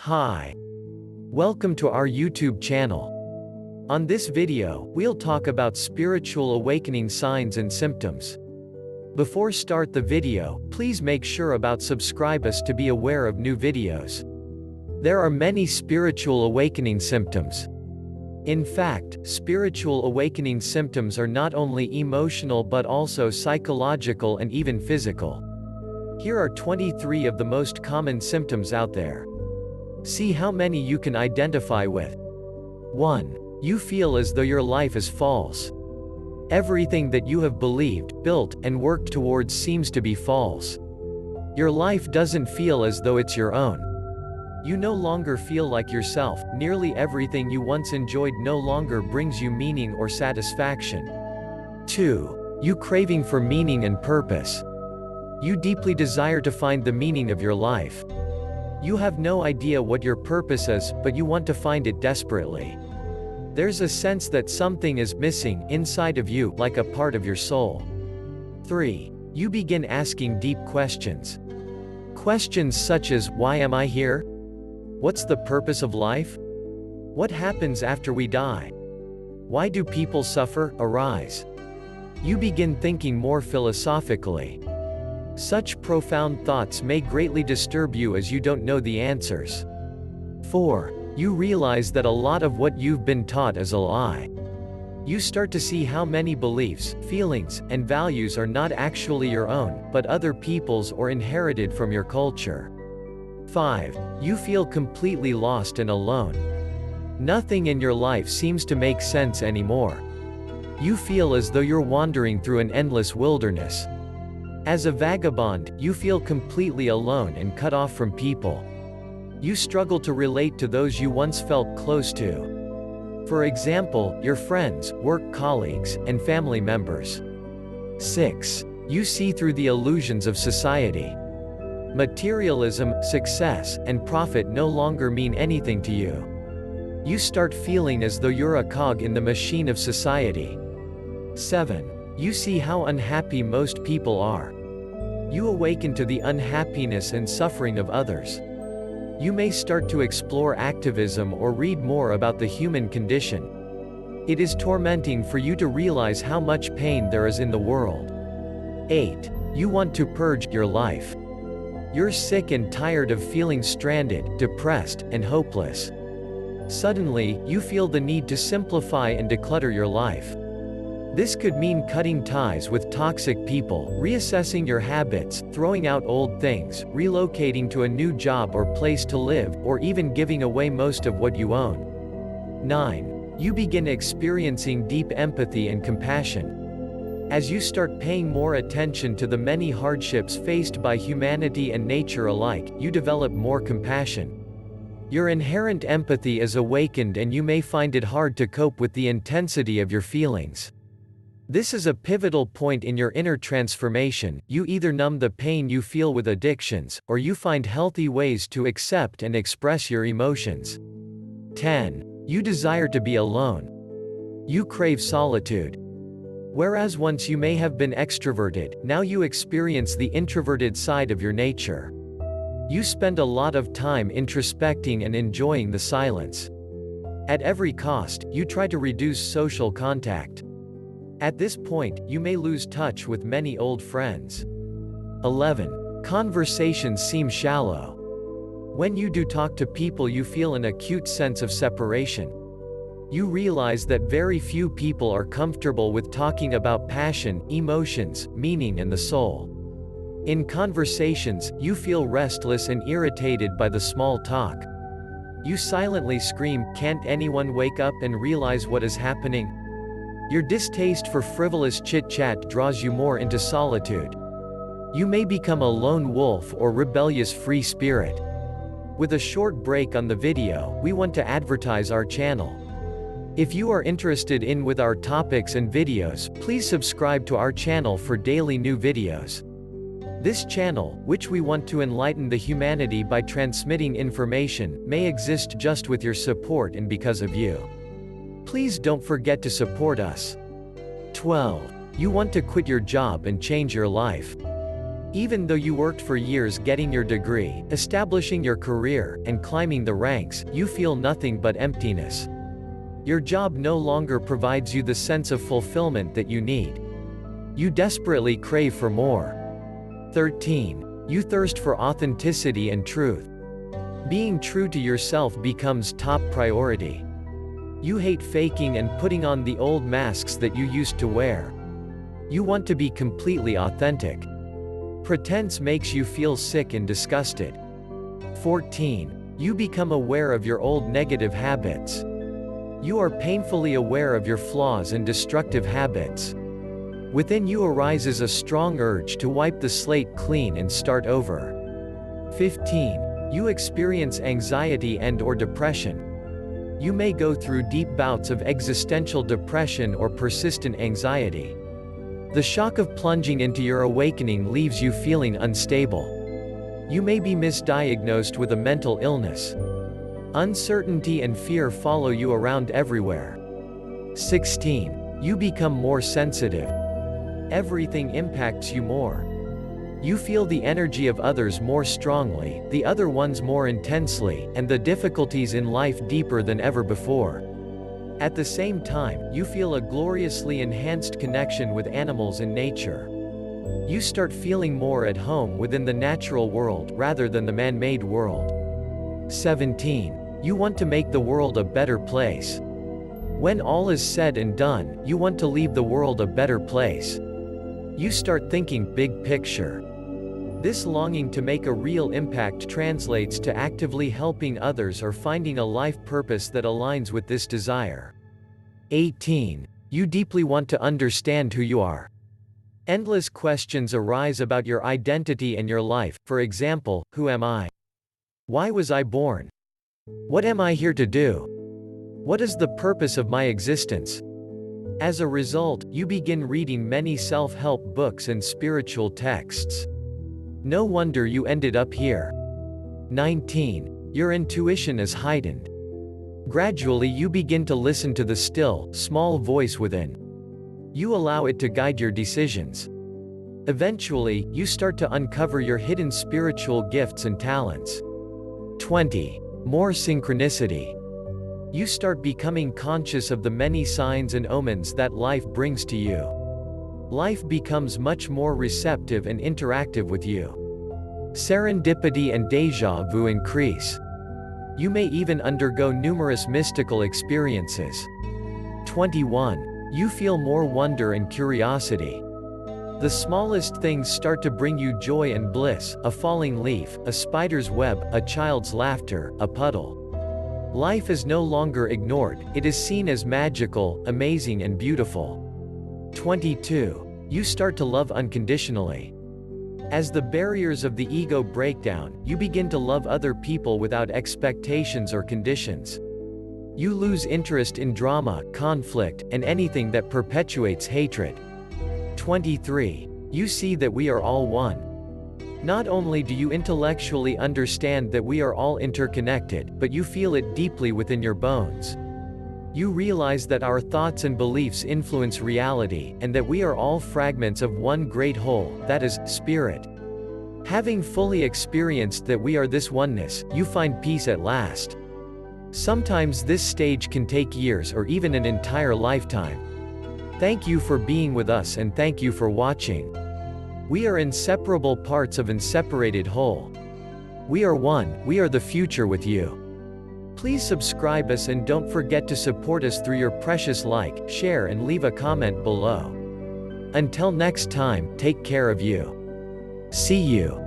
Hi. Welcome to our YouTube channel. On this video, we'll talk about spiritual awakening signs and symptoms. Before start the video, please make sure about subscribe us to be aware of new videos. There are many spiritual awakening symptoms. In fact, spiritual awakening symptoms are not only emotional but also psychological and even physical. Here are 23 of the most common symptoms out there. See how many you can identify with. 1. You feel as though your life is false. Everything that you have believed, built, and worked towards seems to be false. Your life doesn't feel as though it's your own. You no longer feel like yourself. Nearly everything you once enjoyed no longer brings you meaning or satisfaction. 2. You craving for meaning and purpose. You deeply desire to find the meaning of your life. You have no idea what your purpose is, but you want to find it desperately. There's a sense that something is missing inside of you, like a part of your soul. 3. You begin asking deep questions. Questions such as, why am I here? What's the purpose of life? What happens after we die? Why do people suffer? Arise. You begin thinking more philosophically. Such profound thoughts may greatly disturb you as you don't know the answers. 4. You realize that a lot of what you've been taught is a lie. You start to see how many beliefs, feelings, and values are not actually your own, but other people's or inherited from your culture. 5. You feel completely lost and alone. Nothing in your life seems to make sense anymore. You feel as though you're wandering through an endless wilderness. As a vagabond, you feel completely alone and cut off from people. You struggle to relate to those you once felt close to. For example, your friends, work colleagues, and family members. 6. You see through the illusions of society. Materialism, success, and profit no longer mean anything to you. You start feeling as though you're a cog in the machine of society. 7. You see how unhappy most people are. You awaken to the unhappiness and suffering of others. You may start to explore activism or read more about the human condition. It is tormenting for you to realize how much pain there is in the world. 8. You want to purge your life. You're sick and tired of feeling stranded, depressed, and hopeless. Suddenly, you feel the need to simplify and declutter your life. This could mean cutting ties with toxic people, reassessing your habits, throwing out old things, relocating to a new job or place to live, or even giving away most of what you own. 9. You begin experiencing deep empathy and compassion. As you start paying more attention to the many hardships faced by humanity and nature alike, you develop more compassion. Your inherent empathy is awakened and you may find it hard to cope with the intensity of your feelings. This is a pivotal point in your inner transformation. You either numb the pain you feel with addictions, or you find healthy ways to accept and express your emotions. 10. You desire to be alone. You crave solitude. Whereas once you may have been extroverted, now you experience the introverted side of your nature. You spend a lot of time introspecting and enjoying the silence. At every cost, you try to reduce social contact. At this point, you may lose touch with many old friends. 11. Conversations seem shallow. When you do talk to people, you feel an acute sense of separation. You realize that very few people are comfortable with talking about passion, emotions, meaning, and the soul. In conversations, you feel restless and irritated by the small talk. You silently scream, "Can't anyone wake up and realize what is happening?" Your distaste for frivolous chit-chat draws you more into solitude. You may become a lone wolf or rebellious free spirit. With a short break on the video, we want to advertise our channel. If you are interested in with our topics and videos, please subscribe to our channel for daily new videos. This channel, which we want to enlighten the humanity by transmitting information, may exist just with your support and because of you. Please don't forget to support us. 12. You want to quit your job and change your life. Even though you worked for years getting your degree, establishing your career, and climbing the ranks, you feel nothing but emptiness. Your job no longer provides you the sense of fulfillment that you need. You desperately crave for more. 13. You thirst for authenticity and truth. Being true to yourself becomes top priority. You hate faking and putting on the old masks that you used to wear. You want to be completely authentic. Pretense makes you feel sick and disgusted. 14. You become aware of your old negative habits. You are painfully aware of your flaws and destructive habits. Within you arises a strong urge to wipe the slate clean and start over. 15. You experience anxiety and/or depression. You may go through deep bouts of existential depression or persistent anxiety. The shock of plunging into your awakening leaves you feeling unstable. You may be misdiagnosed with a mental illness. Uncertainty and fear follow you around everywhere. 16. You become more sensitive. Everything impacts you more. You feel the energy of others more strongly, the other ones more intensely, and the difficulties in life deeper than ever before. At the same time, you feel a gloriously enhanced connection with animals and nature. You start feeling more at home within the natural world rather than the man-made world. 17. You want to make the world a better place. When all is said and done, you want to leave the world a better place. You start thinking big picture. This longing to make a real impact translates to actively helping others or finding a life purpose that aligns with this desire. 18. You deeply want to understand who you are. Endless questions arise about your identity and your life. For example, who am I? Why was I born? What am I here to do? What is the purpose of my existence? As a result, you begin reading many self-help books and spiritual texts. No wonder you ended up here. 19. Your intuition is heightened. Gradually you begin to listen to the still, small voice within. You allow it to guide your decisions. Eventually, you start to uncover your hidden spiritual gifts and talents. 20. More synchronicity. You start becoming conscious of the many signs and omens that life brings to you. Life becomes much more receptive and interactive with you. Serendipity and déjà vu increase. You may even undergo numerous mystical experiences. 21. You feel more wonder and curiosity. The smallest things start to bring you joy and bliss: a falling leaf, a spider's web, a child's laughter, a puddle. Life is no longer ignored, it is seen as magical, amazing and beautiful. 22. You start to love unconditionally. As the barriers of the ego break down, you begin to love other people without expectations or conditions. You lose interest in drama, conflict, and anything that perpetuates hatred. 23. You see that we are all one. Not only do you intellectually understand that we are all interconnected, but you feel it deeply within your bones. You realize that our thoughts and beliefs influence reality, and that we are all fragments of one great whole, that is, spirit. Having fully experienced that we are this oneness, you find peace at last. Sometimes this stage can take years or even an entire lifetime. Thank you for being with us and thank you for watching. We are inseparable parts of inseparated whole. We are one, we are the future with you. Please subscribe us and don't forget to support us through your precious like, share and leave a comment below. Until next time, take care of you. See you.